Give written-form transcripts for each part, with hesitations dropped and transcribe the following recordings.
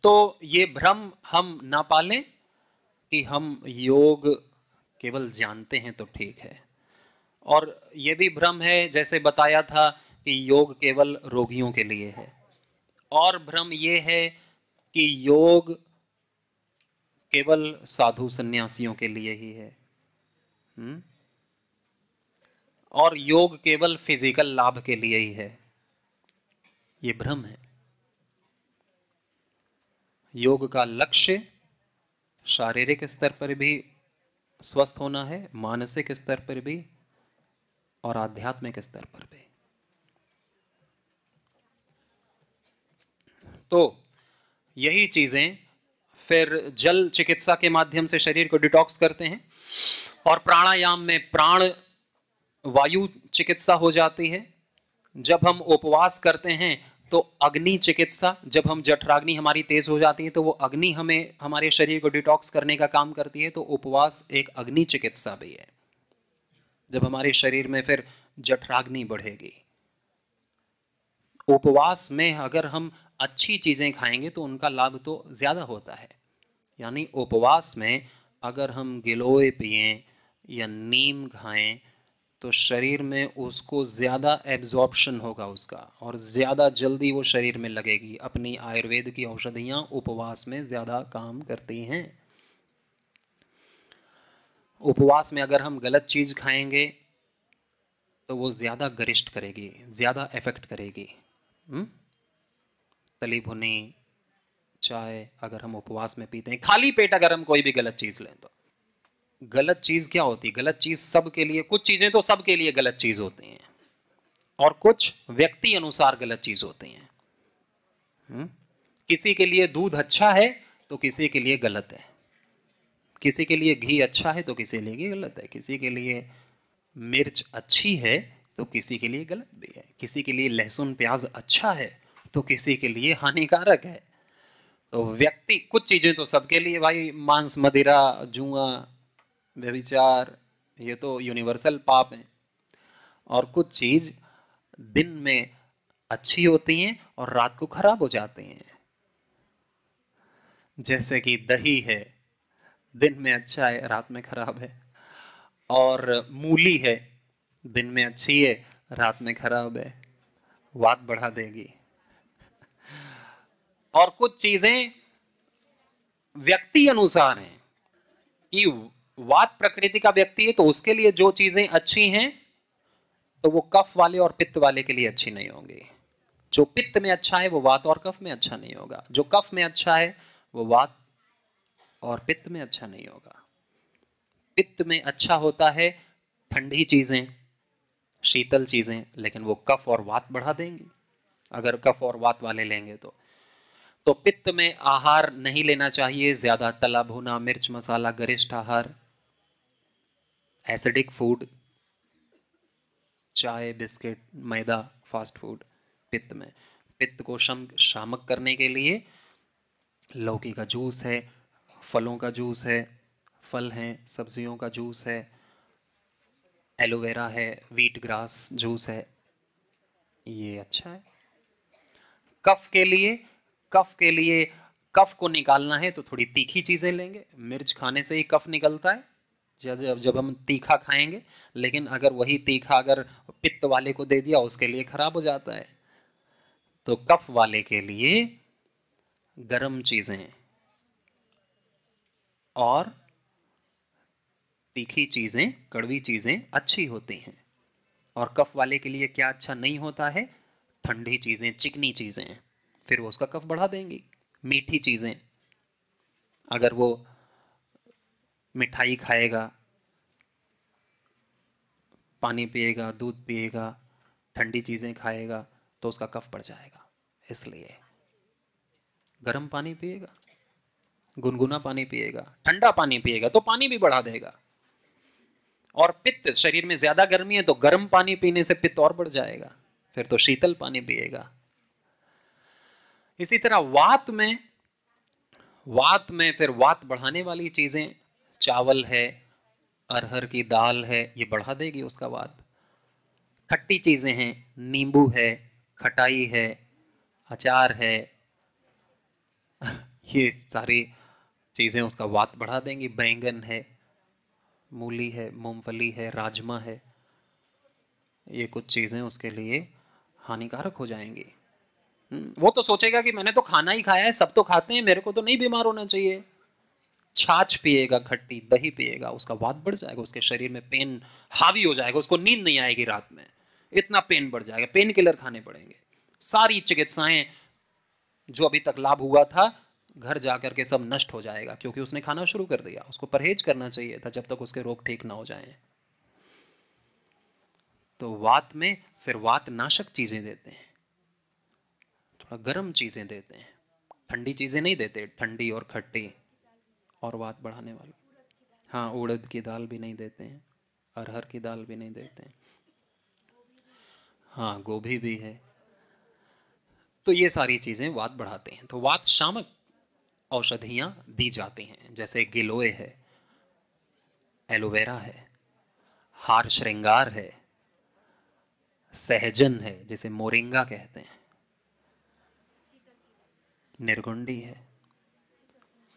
तो ये भ्रम हम ना पालें कि हम योग केवल जानते हैं तो ठीक है। और ये भी भ्रम है, जैसे बताया था कि योग केवल रोगियों के लिए है। और भ्रम ये है कि योग केवल साधु सन्यासियों के लिए ही है। और योग केवल फिजिकल लाभ के लिए ही है। ये भ्रम है। योग का लक्ष्य शारीरिक स्तर पर भी स्वस्थ होना है, मानसिक स्तर पर भी और आध्यात्मिक स्तर पर भी। तो यही चीजें फिर जल चिकित्सा के माध्यम से शरीर को डिटॉक्स करते हैं, और प्राणायाम में प्राण वायु चिकित्सा हो जाती है। जब हम उपवास करते हैं तो अग्नि चिकित्सा, जब हम जठराग्नि हमारी तेज हो जाती है तो वो अग्नि हमें हमारे शरीर को डिटॉक्स करने का काम करती है। तो उपवास एक अग्नि चिकित्सा भी है। जब हमारे शरीर में फिर जठराग्नि बढ़ेगी, उपवास में अगर हम अच्छी चीजें खाएंगे तो उनका लाभ तो ज्यादा होता है। यानी उपवास में अगर हम गिलोय पिएं या नीम खाएं तो शरीर में उसको ज़्यादा एब्जॉर्प्शन होगा उसका, और ज़्यादा जल्दी वो शरीर में लगेगी। अपनी आयुर्वेद की औषधियाँ उपवास में ज़्यादा काम करती हैं। उपवास में अगर हम गलत चीज़ खाएंगे तो वो ज़्यादा गरिष्ठ करेगी, ज़्यादा इफेक्ट करेगी। तली भुनी चाय अगर हम उपवास में पीते हैं, खाली पेट अगर हम कोई भी गलत चीज़ लें तो गलत चीज़ क्या होती है? गलत चीज़ सबके लिए, कुछ चीज़ें तो सबके लिए गलत चीज़ होती हैं और कुछ व्यक्ति अनुसार गलत चीज़ होती हैं। किसी के लिए दूध अच्छा है तो किसी के लिए गलत है, किसी के लिए घी अच्छा है तो किसी के लिए गलत है, किसी के लिए मिर्च अच्छी है तो किसी के लिए गलत भी है, किसी के लिए लहसुन प्याज अच्छा है तो किसी के लिए हानिकारक है। तो व्यक्ति, कुछ चीजें तो सबके लिए भाई, मांस मदिरा जुआ व्यभिचार ये तो यूनिवर्सल पाप है, और कुछ चीज दिन में अच्छी होती हैं और रात को खराब हो जाती हैं। जैसे कि दही है, दिन में अच्छा है रात में खराब है, और मूली है, दिन में अच्छी है रात में खराब है, वात बढ़ा देगी। और कुछ चीजें व्यक्ति अनुसार हैं कि वात प्रकृति का व्यक्ति है तो उसके लिए जो चीजें अच्छी हैं तो वो कफ वाले और पित्त वाले के लिए अच्छी नहीं होंगी। जो पित्त में अच्छा है वो वात और कफ में अच्छा नहीं होगा, जो कफ में अच्छा है वो वात और पित्त में अच्छा नहीं होगा। पित्त में अच्छा होता है ठंडी चीजें, शीतल चीजें, लेकिन वो कफ और वात बढ़ा देंगी अगर कफ और वात वाले लेंगे तो पित्त में आहार नहीं लेना चाहिए, ज्यादा तला भुना मिर्च मसाला गरिष्ठ आहार, एसिडिक फूड, चाय बिस्किट मैदा फास्ट फूड। पित्त में, पित्त को शामक करने के लिए लौकी का जूस है, फलों का जूस है, फल हैं, सब्जियों का जूस है, एलोवेरा है, व्हीट ग्रास जूस है, ये अच्छा है। कफ के लिए, कफ के लिए, कफ को निकालना है तो थोड़ी तीखी चीजें लेंगे। मिर्च खाने से ही कफ निकलता है जब हम तीखा खाएंगे, लेकिन अगर वही तीखा अगर पित्त वाले को दे दिया उसके लिए खराब हो जाता है। तो कफ वाले के लिए गर्म चीजें और तीखी चीजें, कड़वी चीजें अच्छी होती हैं। और कफ वाले के लिए क्या अच्छा नहीं होता है? ठंडी चीजें, चिकनी चीजें, फिर वो उसका कफ बढ़ा देंगी। मीठी चीजें, अगर वो मिठाई खाएगा, पानी पिएगा, दूध पिएगा, ठंडी चीजें खाएगा तो उसका कफ बढ़ जाएगा। इसलिए गर्म पानी पिएगा, गुनगुना पानी पिएगा, ठंडा पानी पिएगा तो पानी भी बढ़ा देगा। और पित्त, शरीर में ज्यादा गर्मी है तो गर्म पानी पीने से पित्त और बढ़ जाएगा, फिर तो शीतल पानी पिएगा। इसी तरह वात में फिर वात बढ़ाने वाली चीजें, चावल है, अरहर की दाल है, ये बढ़ा देगी उसका वात। खट्टी चीजें हैं, नींबू है, खटाई है, अचार है, ये सारी चीज़ें उसका वात बढ़ा देंगी। बैंगन है, मूली है, मूंगफली है, राजमा है, ये कुछ चीज़ें उसके लिए हानिकारक हो जाएंगी। वो तो सोचेगा कि मैंने तो खाना ही खाया है, सब तो खाते हैं, मेरे को तो नहीं बीमार होना चाहिए। छाछ पिएगा, खट्टी दही पिएगा, उसका वात बढ़ जाएगा, उसके शरीर में पेन हावी हो जाएगा, उसको नींद नहीं आएगी रात में, इतना पेन बढ़ जाएगा, पेन किलर खाने पड़ेंगे। सारी चिकित्साएं जो अभी तक लाभ हुआ था, घर जाकर के सब नष्ट हो जाएगा, क्योंकि उसने खाना शुरू कर दिया। उसको परहेज करना चाहिए था जब तक उसके रोग ठीक ना हो जाएं। तो वात में फिर वात नाशक चीजें देते हैं, थोड़ा गर्म चीजें देते हैं, ठंडी चीजें नहीं देते, ठंडी और खट्टी और वात बढ़ाने वाली। हाँ, उड़द की दाल भी नहीं देते हैं, अरहर की दाल भी नहीं देते हैं। हाँ, गोभी भी है। तो ये सारी चीजें वात बढ़ाते हैं। तो वात शामक औषधियां दी जाती हैं, जैसे गिलोय है, एलोवेरा है, हार श्रृंगार है, सहजन है जिसे मोरिंगा कहते हैं, निर्गुंडी है।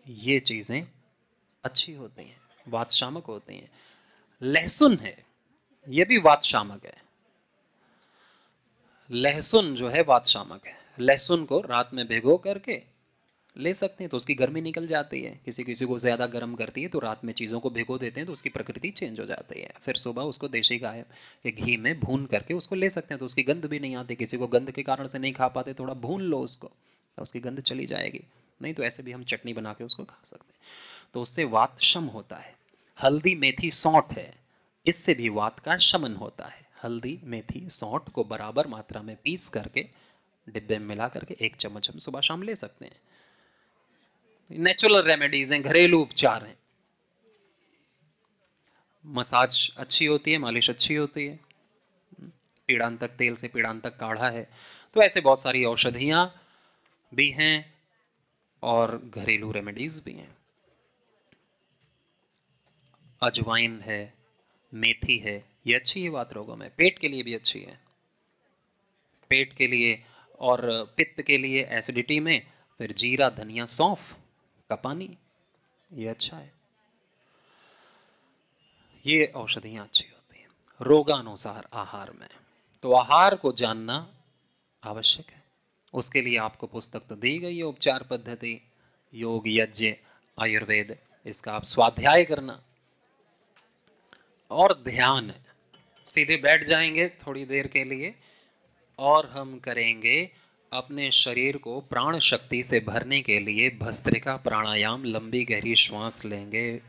ये चीजें अच्छी होती हैं, वात शामक होती हैं। लहसुन है, ये भी वात शामक है। लहसुन जो है वात शामक है। लहसुन को रात में भिगो करके ले सकते हैं, तो उसकी गर्मी निकल जाती है। किसी किसी को ज़्यादा गर्म करती है, तो रात में चीज़ों को भिगो देते हैं, तो उसकी प्रकृति चेंज हो जाती है। फिर सुबह उसको देसी गाय के घी में भून करके उसको ले सकते हैं, तो उसकी गंध भी नहीं आती। किसी को गंध के कारण से नहीं खा पाते, थोड़ा भून लो उसको, तो उसकी गंध चली जाएगी। नहीं तो ऐसे भी हम चटनी बना के उसको खा सकते हैं, तो उससे वात शम होता है। हल्दी मेथी सौंठ है, इससे भी वात का शमन होता है। हल्दी मेथी सौंठ को बराबर मात्रा में पीस करके डिब्बे में मिला करके 1 चम्मच हम सुबह शाम ले सकते हैं। नेचुरल रेमेडीज हैं, घरेलू उपचार हैं। मसाज अच्छी होती है, मालिश अच्छी होती है, पीड़ांतक तेल से पीड़ांतक काढ़ा है। तो ऐसे बहुत सारी औषधियाँ भी हैं और घरेलू रेमेडीज भी हैं। अजवाइन है, मेथी है, ये अच्छी है वात रोगों में, पेट के लिए भी अच्छी है। पेट के लिए और पित्त के लिए, एसिडिटी में, फिर जीरा धनिया सौंफ का पानी, ये अच्छा है। ये औषधियाँ अच्छी होती हैं रोगानुसार आहार में। तो आहार को जानना आवश्यक है। उसके लिए आपको पुस्तक तो दी गई है, उपचार पद्धति, योग यज्ञ आयुर्वेद, इसका आप स्वाध्याय करना। और ध्यान, सीधे बैठ जाएंगे थोड़ी देर के लिए और हम करेंगे अपने शरीर को प्राण शक्ति से भरने के लिए भस्त्रिका प्राणायाम। लंबी गहरी श्वास लेंगे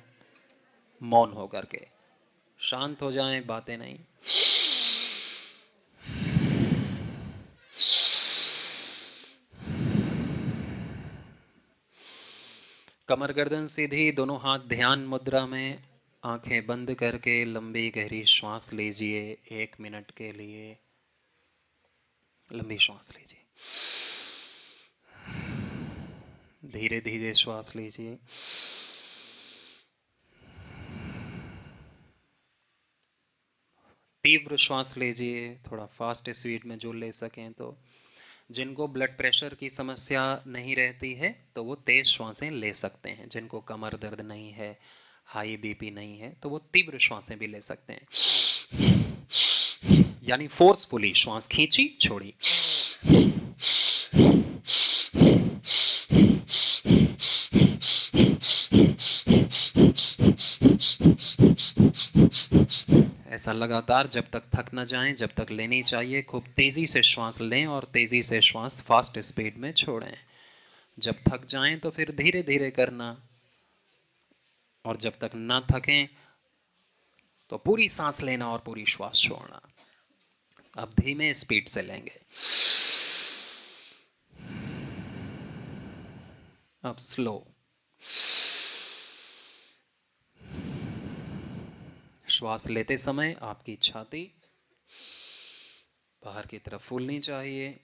मौन होकर के, शांत हो जाएं, बातें नहीं। कमर गर्दन सीधी, दोनों हाथ ध्यान मुद्रा में, आंखें बंद करके लंबी गहरी श्वास लीजिए 1 मिनट के लिए। लंबी श्वास लीजिए, धीरे धीरे श्वास लीजिए। तीव्र श्वास लीजिए, थोड़ा फास्ट स्पीड में जो ले सकें तो। जिनको ब्लड प्रेशर की समस्या नहीं रहती है तो वो तेज श्वासें ले सकते हैं। जिनको कमर दर्द नहीं है, हाई बीपी नहीं है, तो वो तीव्र श्वासें भी ले सकते हैं, यानी फोर्सफुली श्वास खींची छोड़ी। ऐसा लगातार जब तक थक न जाएं, जब तक लेनी चाहिए। खूब तेज़ी से श्वास लें और तेज़ी से श्वास फास्ट स्पीड में छोड़ें। जब थक जाएं तो फिर धीरे धीरे करना, और जब तक ना थकें तो पूरी सांस लेना और पूरी श्वास छोड़ना। अब धीमे स्पीड से लेंगे। अब स्लो। श्वास लेते समय आपकी छाती बाहर की तरफ फूलनी चाहिए।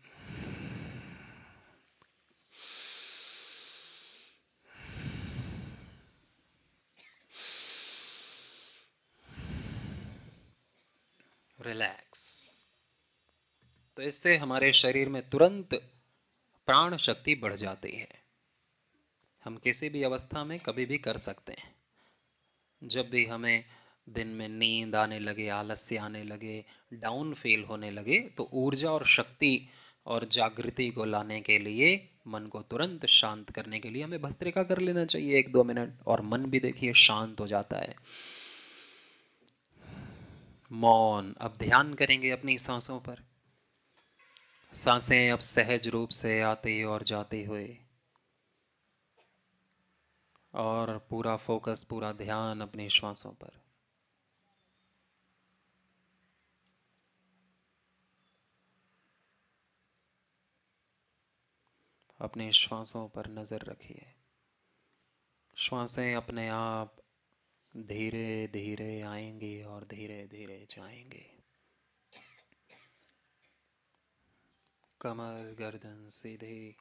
रिलैक्स। तो इससे हमारे शरीर में तुरंत प्राण शक्ति बढ़ जाती है। हम किसी भी अवस्था में कभी भी कर सकते हैं। जब भी हमें दिन में नींद आने लगे, आलस्य आने लगे, डाउन फील होने लगे, तो ऊर्जा और शक्ति और जागृति को लाने के लिए, मन को तुरंत शांत करने के लिए हमें भस्त्रिका कर लेना चाहिए 1-2 मिनट, और मन भी देखिए शांत हो जाता है। मौन। अब ध्यान करेंगे अपनी सांसों पर। सांसें अब सहज रूप से आती और जाती हुई, और पूरा फोकस, पूरा ध्यान अपनी श्वासों पर। अपनी श्वासों पर नजर रखिए। श्वासें अपने आप धीरे धीरे आएंगी और धीरे धीरे जाएंगी। कमर गर्दन सीधी,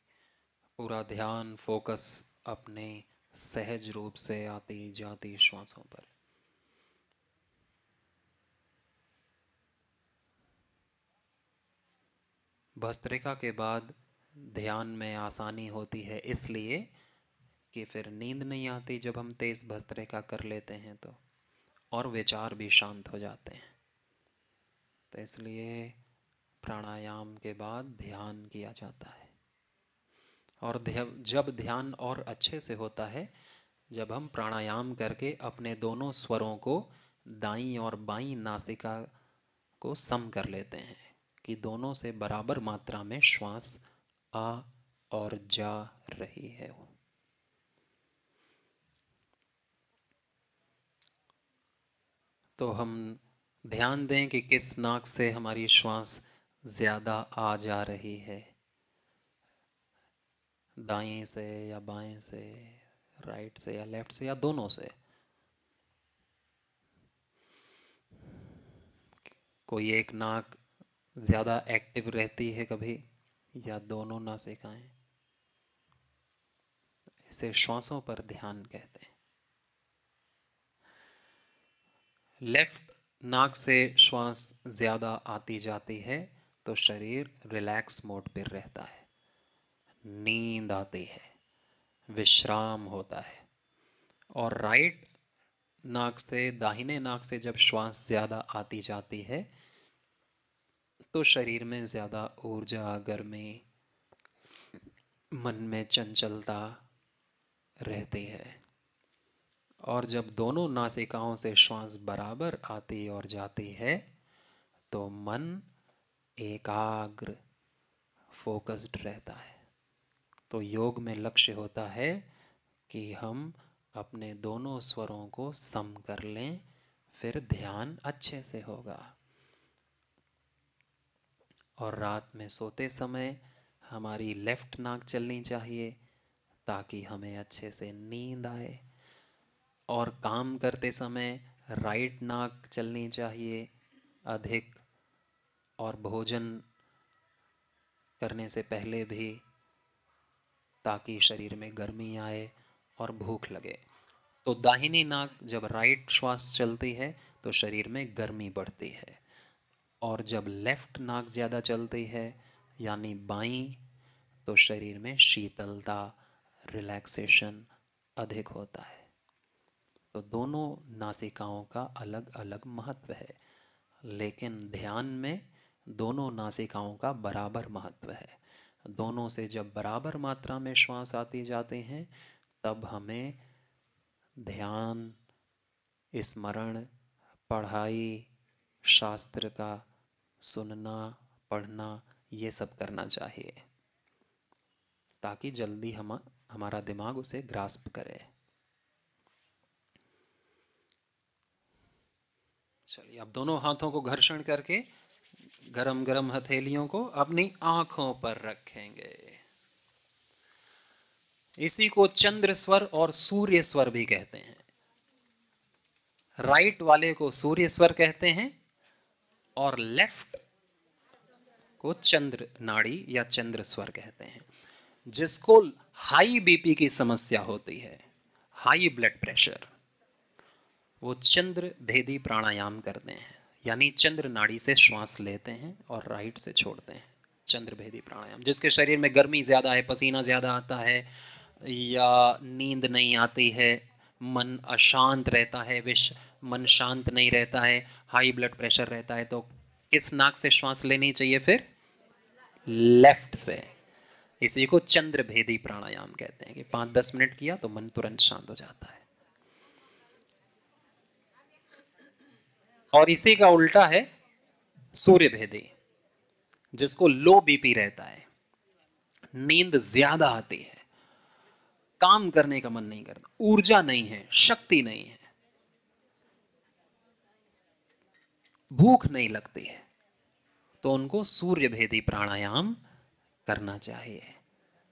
पूरा ध्यान फोकस अपने सहज रूप से आती जाती श्वासों पर। भस्त्रिका के बाद ध्यान में आसानी होती है, इसलिए कि फिर नींद नहीं आती जब हम तेज भस्त्रिका कर लेते हैं तो, और विचार भी शांत हो जाते हैं। तो इसलिए प्राणायाम के बाद ध्यान किया जाता है। और जब ध्यान और अच्छे से होता है, जब हम प्राणायाम करके अपने दोनों स्वरों को, दाईं और बाईं नासिका को सम कर लेते हैं, कि दोनों से बराबर मात्रा में श्वास आ और जा रही है। तो हम ध्यान दें कि किस नाक से हमारी श्वास ज़्यादा आ जा रही है, दाएं से या बाएं से, राइट से या लेफ्ट से, या दोनों से। कोई एक नाक ज़्यादा एक्टिव रहती है कभी, या दोनों नासिकाएं। इसे श्वासों पर ध्यान कहते हैं। लेफ्ट नाक से श्वास ज़्यादा आती जाती है तो शरीर रिलैक्स मोड पर रहता है, नींद आती है, विश्राम होता है। और राइट नाक से, दाहिने नाक से जब श्वास ज़्यादा आती जाती है तो शरीर में ज़्यादा ऊर्जा, गर्मी, मन में चंचलता रहती है। और जब दोनों नासिकाओं से श्वास बराबर आती और जाती है तो मन एकाग्र, फोकस्ड रहता है। तो योग में लक्ष्य होता है कि हम अपने दोनों स्वरों को सम कर लें, फिर ध्यान अच्छे से होगा। और रात में सोते समय हमारी लेफ्ट नाक चलनी चाहिए ताकि हमें अच्छे से नींद आए, और काम करते समय राइट नाक चलनी चाहिए अधिक, और भोजन करने से पहले भी, ताकि शरीर में गर्मी आए और भूख लगे। तो दाहिनी नाक जब राइट श्वास चलती है तो शरीर में गर्मी बढ़ती है, और जब लेफ्ट नाक ज़्यादा चलती है यानी बाईं, तो शरीर में शीतलता, रिलैक्सेशन अधिक होता है। तो दोनों नासिकाओं का अलग अलग महत्व है, लेकिन ध्यान में दोनों नासिकाओं का बराबर महत्व है। दोनों से जब बराबर मात्रा में श्वास आती जाते हैं तब हमें ध्यान, स्मरण, पढ़ाई, शास्त्र का सुनना, पढ़ना, ये सब करना चाहिए, ताकि जल्दी हमारा दिमाग उसे ग्रास्प करे। चलिए, अब दोनों हाथों को घर्षण करके गरम गरम हथेलियों को अपनी आंखों पर रखेंगे। इसी को चंद्र स्वर और सूर्य स्वर भी कहते हैं। राइट वाले को सूर्य स्वर कहते हैं और लेफ्ट को चंद्र नाड़ी या चंद्र स्वर कहते हैं। जिसको हाई बीपी की समस्या होती है, हाई ब्लड प्रेशर, वो चंद्र भेदी प्राणायाम करते हैं, यानी चंद्र नाड़ी से श्वास लेते हैं और राइट से छोड़ते हैं। चंद्र भेदी प्राणायाम। जिसके शरीर में गर्मी ज़्यादा है, पसीना ज़्यादा आता है, या नींद नहीं आती है, मन अशांत रहता है, मन शांत नहीं रहता है, हाई ब्लड प्रेशर रहता है, तो किस नाक से श्वास लेनी चाहिए फिर? लेफ्ट से। इसी को चंद्र भेदी प्राणायाम कहते हैं कि 5-10 मिनट किया तो मन तुरंत शांत हो जाता है। और इसी का उल्टा है सूर्य भेदी, जिसको लो बीपी रहता है, नींद ज्यादा आती है, काम करने का मन नहीं करता, ऊर्जा नहीं है, शक्ति नहीं है, भूख नहीं लगती है, तो उनको सूर्य भेदी प्राणायाम करना चाहिए।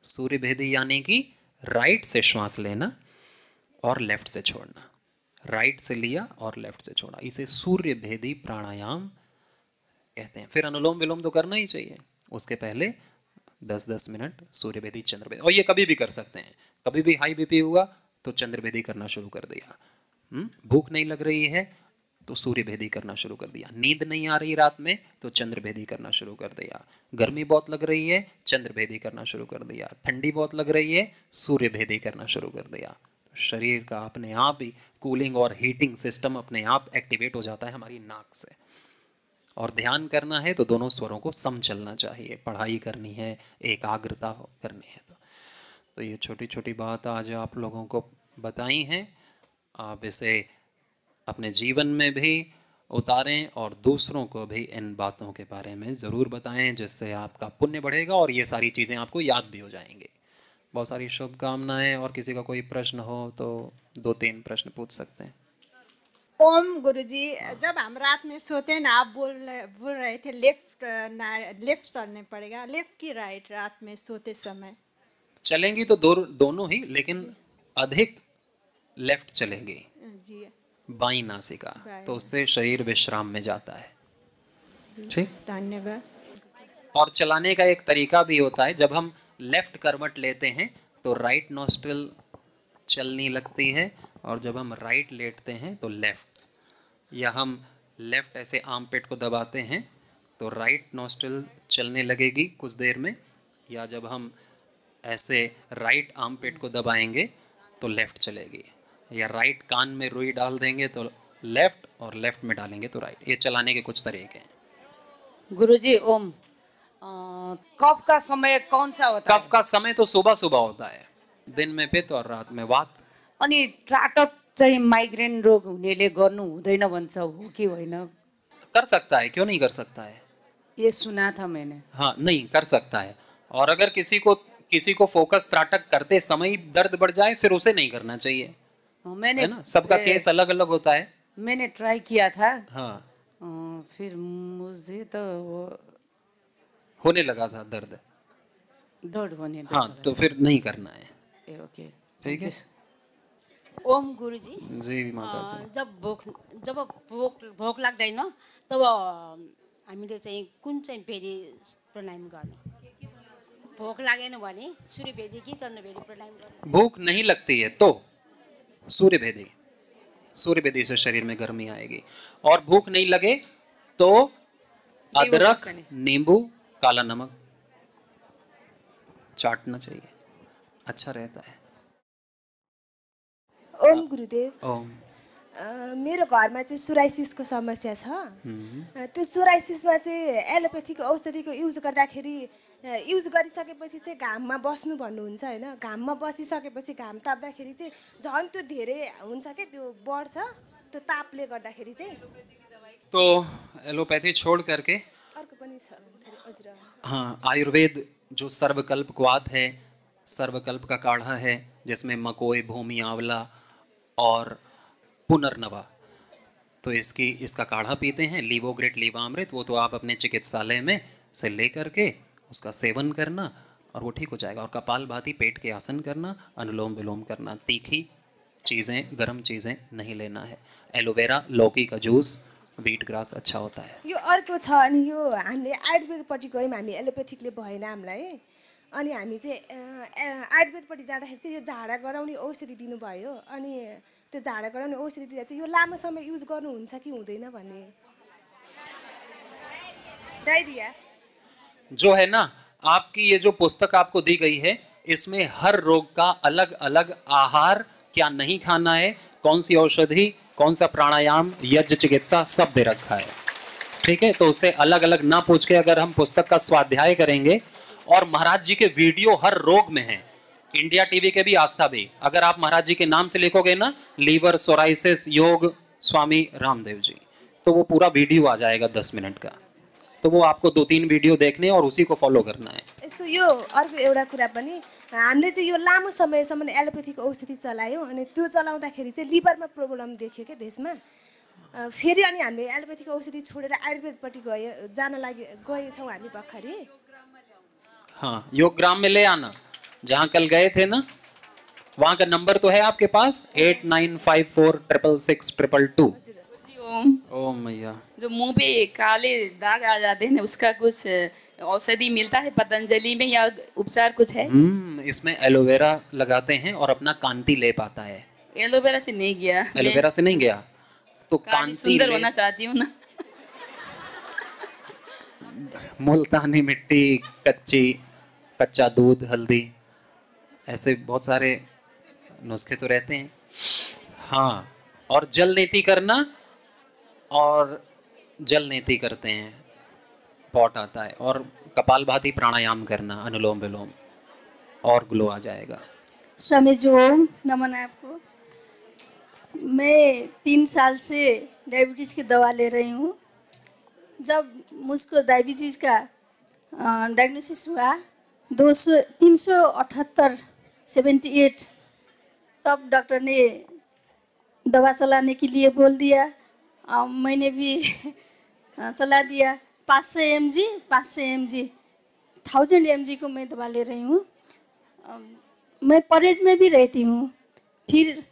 सूर्य भेदी यानी कि राइट से श्वास लेना और लेफ्ट से छोड़ना, राइट से लिया और लेफ्ट से छोड़ा, इसे सूर्य भेदी प्राणायाम कहते हैं। फिर अनुलोम विलोम तो करना ही चाहिए, उसके पहले 10-10 मिनट सूर्य भेदी चंद्र भेदी, और ये कभी भी कर सकते हैं। कभी भी हाई बीपी हुआ तो चंद्र भेदी करना शुरू कर दिया, भूख नहीं लग रही है तो सूर्य भेदी करना शुरू कर दिया, नींद नहीं आ रही रात में तो चंद्र भेदी करना शुरू कर दिया, गर्मी बहुत लग रही है चंद्र भेदी करना शुरू कर दिया, ठंडी बहुत लग रही है सूर्य भेदी करना शुरू कर दिया। शरीर का अपने आप ही कूलिंग और हीटिंग सिस्टम अपने आप एक्टिवेट हो जाता है हमारी नाक से। और ध्यान करना है तो दोनों स्वरों को सम चलना चाहिए, पढ़ाई करनी है, एकाग्रता करनी है। तो ये छोटी छोटी बात आज आप लोगों को बताई हैं, आप इसे अपने जीवन में भी उतारें और दूसरों को भी इन बातों के बारे में ज़रूर बताएं, जिससे आपका पुण्य बढ़ेगा और ये सारी चीज़ें आपको याद भी हो जाएंगी। बहुत सारी शुभकामनाएं, और किसी का कोई प्रश्न हो तो 2-3 प्रश्न पूछ सकते हैं। ओम गुरुजी, जब हम रात में सोते हैं ना, आप बोल रहे थे लेफ्ट चलने पड़ेगा, लेफ्ट की राइट रात में सोते समय? चलेंगी तो दोनों ही, लेकिन अधिक लेफ्ट चलेंगी जी, बाई नासिका, तो उससे शरीर विश्राम में जाता है। ठीक, धन्यवाद। और चलाने का एक तरीका भी होता है, जब हम लेफ्ट करवट लेते हैं तो राइट नॉस्ट्रिल चलने लगती है, और जब हम राइट लेटते हैं तो लेफ्ट, या हम लेफ्ट ऐसे आर्म पेट को दबाते हैं तो राइट नॉस्ट्रिल चलने लगेगी कुछ देर में, या जब हम ऐसे राइट आर्म पेट को दबाएंगे तो लेफ्ट चलेगी, या राइट कान में रुई डाल देंगे तो लेफ्ट, और लेफ्ट में डालेंगे तो राइट। ये चलाने के कुछ तरीके हैं। गुरुजी ओम, कफ का समय कौन सा होता है? कफ का समय तो सुबह सुबह होता है, दिन में पित्त और रात में वात। अनि त्राटक चाहिँ माइग्रेन रोग हुनेले गर्नु हुँदैन भन्छ, हो कि होइन? कर सकता है, क्यों नहीं कर सकता है? ये सुना था मैंने। हाँ, नहीं कर सकता है। और अगर किसी को फोकस त्राटक करते समय ही दर्द बढ़ जाए, फिर उसे नहीं करना चाहिए। मैंने, है ना, सबका केस अलग अलग होता है। मैंने ट्राई किया था। हाँ, फिर मुझे तो वो होने लगा था दर्द। दर्द होने। हाँ, तो फिर नहीं करना है। ओके, ठीक है। ओम गुरुजी, जी माता जी। जब भोक लाग्दैन तब हामीले चाहिँ कुन चाहिँ भेदी प्राणायाम गर्ने? भोक लागेन भने सूर्य भेदी कि चन्द्र भेदी प्राणायाम गर्ने? भूख नहीं लगती है तो सूर्य भेदी, सूर्य भेदी से शरीर में गर्मी आएगी। और भूख नहीं लगे तो अदरक, नींबू, काला नमक चाटना चाहिए, अच्छा रहता है। ओम गुरुदेव, ओम। मेरो घरमा चाहिँ सोराइसिसको समस्या छ। त्यो सोराइसिसमा चाहिँ एलोपेथीको औषधिको युज गर्दाखेरि युज गरिसकेपछि चाहिँ घाममा बस्नु भन्नुहुन्छ होइन, घाममा बसिसकेपछि घाम ताप्दाखेरि चाहिँ झन् त्यो धेरै हुन्छ क्या, त्यो बढ्छ त्यो तापले गर्दाखेरि चाहिँ। तो एलोपैथी छोड़ करके अर्को पनि छ हजुर? हाँ, आयुर्वेद जो सर्वकल्प क्वाथ है, सर्वकल्प का काढ़ा है, जिसमें मकोई, भूमि, आंवला और पुनर्नवा, तो इसका काढ़ा पीते हैं, लीवोग्रेट लीवामृत, वो तो आप अपने चिकित्सालय में से ले करके उसका सेवन करना और वो ठीक हो जाएगा। और कपालभाति पेट के आसन करना, अनुलोम विलोम करना, तीखी चीज़ें, गर्म चीज़ें नहीं लेना है। एलोवेरा, लौकी का जूस, वीट ग्रास अच्छा होता है। यो अर्को छ, अनि यो हामीले आयुर्वेदपट्टि गयौँ, हामी एलोपेथिकले भएन हामीलाई, अनि हामी चाहिँ आयुर्वेदपट्टि जाँदाखेरि चाहिँ यो झाडा गराउने औषधि दिनुभयो, अनि त्यो झाडा गराउने औषधि दिँदा चाहिँ यो लामो समय युज गर्नुहुन्छ कि हुँदैन भन्ने। डायरिया जो है ना, आपकी ये जो पुस्तक आपको दी गई है, इसमें हर रोग का अलग अलग आहार, क्या नहीं खाना है, कौन सी औषधि, कौन सा प्राणायाम, यज्ञ चिकित्सा सब दे रखा है। ठीक है, तो उससे अलग अलग ना पूछ के अगर हम पुस्तक का स्वाध्याय करेंगे, और महाराज जी के वीडियो हर रोग में हैं, इंडिया टीवी के भी, आस्था भी। अगर आप महाराज जी के नाम से लिखोगे ना, लीवर, सोराइसिस, योग, स्वामी रामदेव जी, तो वो पूरा वीडियो आ जाएगा 10 मिनट का। तो वो आपको 2-3 वीडियो देखने और उसी को फॉलो करना है। यस्तो यो अर्को एउटा कुरा पनि, हामीले चाहिँ यो लामो समयसम्म एलोपेथीको औषधि चलायौँ अनि त्यो चलाउँदाखेरि चाहिँ लिभरमा प्रब्लम देखियो क्या देशमा। फेरि अनि हामीले एलोपेथीको औषधि छोडेर आयुर्वेदपट्टि गएछौँ हामी भर्खरै। हाँ, योग ग्राम में ले आना, जहाँ कल गए थे ना, वहाँ का नंबर तो है आपके पास 8954666222। ओम ओम मैया। जो मुंह पे काले दाग आ जाते हैं उसका कुछ औषधि मिलता है पतंजलि में या उपचार कुछ है? इसमें एलोवेरा लगाते हैं और अपना कांति ले पाता है। एलोवेरा से नहीं गया, एलोवेरा से नहीं गया तो कांति सुंदर होना चाहती हूँ ना। मुल्तानी मिट्टी, कच्चा दूध, हल्दी, ऐसे बहुत सारे नुस्खे तो रहते हैं। हाँ, और जल नीति करना, और जल नीति करते हैं, पॉट आता है, और कपालभाति प्राणायाम करना, अनुलोम विलोम, और ग्लो आ जाएगा। स्वामी जी ओम, नमन आपको। मैं 3 साल से डायबिटीज़ की दवा ले रही हूँ। जब मुझको डायबिटीज़ का डायग्नोसिस हुआ 378 तब डॉक्टर ने दवा चलाने के लिए बोल दिया। मैंने भी चला दिया। 500 mg 1000 mg को मैं दवा ले रही हूँ। मैं परहेज में भी रहती हूँ। फिर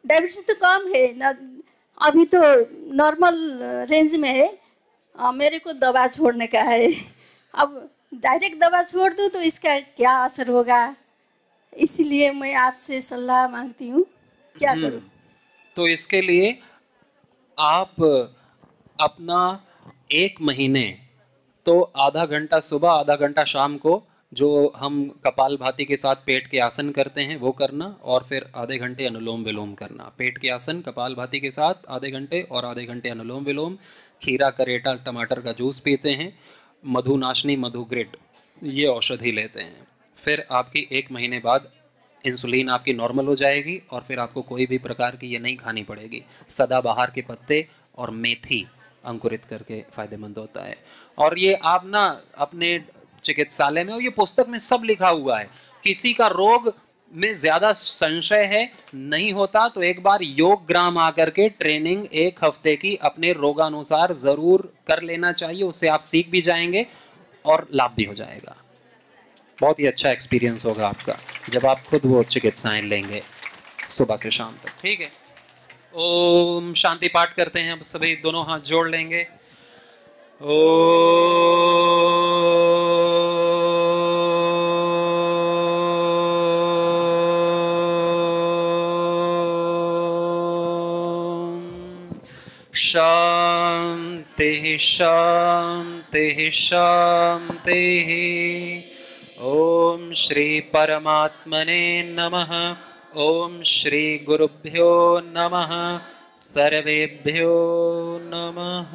डायबिटीज तो कम है ना, अभी तो नॉर्मल रेंज में है। मेरे को दवा छोड़ने का है। अब डायरेक्ट दवा छोड़ दूँ तो इसका क्या असर होगा, इसलिए मैं आपसे सलाह मांगती हूँ, क्या करूँ? तो इसके लिए आप अपना 1 महीने तो आधा घंटा सुबह, आधा घंटा शाम को, जो हम कपालभाति के साथ पेट के आसन करते हैं वो करना, और फिर आधे घंटे अनुलोम विलोम करना। पेट के आसन कपालभाति के साथ आधे घंटे, और आधे घंटे अनुलोम विलोम। खीरा, करेटा, टमाटर का जूस पीते हैं। मधुनाशनी, मधुग्रिड, ये औषधि लेते हैं। फिर आपकी 1 महीने बाद इंसुलिन आपकी नॉर्मल हो जाएगी, और फिर आपको कोई भी प्रकार की ये नहीं खानी पड़ेगी। सदाबहार के पत्ते और मेथी अंकुरित करके फायदेमंद होता है। और ये आप ना अपने चिकित्सालय में, और ये पुस्तक में सब लिखा हुआ है, किसी का रोग में ज्यादा संशय है, नहीं होता, तो एक बार योग ग्राम आकर के ट्रेनिंग 1 हफ्ते की अपने रोगानुसार जरूर कर लेना चाहिए। उससे आप सीख भी जाएंगे और लाभ भी हो जाएगा। बहुत ही अच्छा एक्सपीरियंस होगा आपका जब आप खुद वो चिकित्साएं लेंगे सुबह से शाम तक। ठीक है, ओम शांति पाठ करते हैं। अब सभी दोनों हाथ जोड़ लेंगे। शांति शांति शांति। ओम श्री परमात्मने नमः। ओम श्री गुरुभ्यो नमः। सर्वेभ्यो नमः।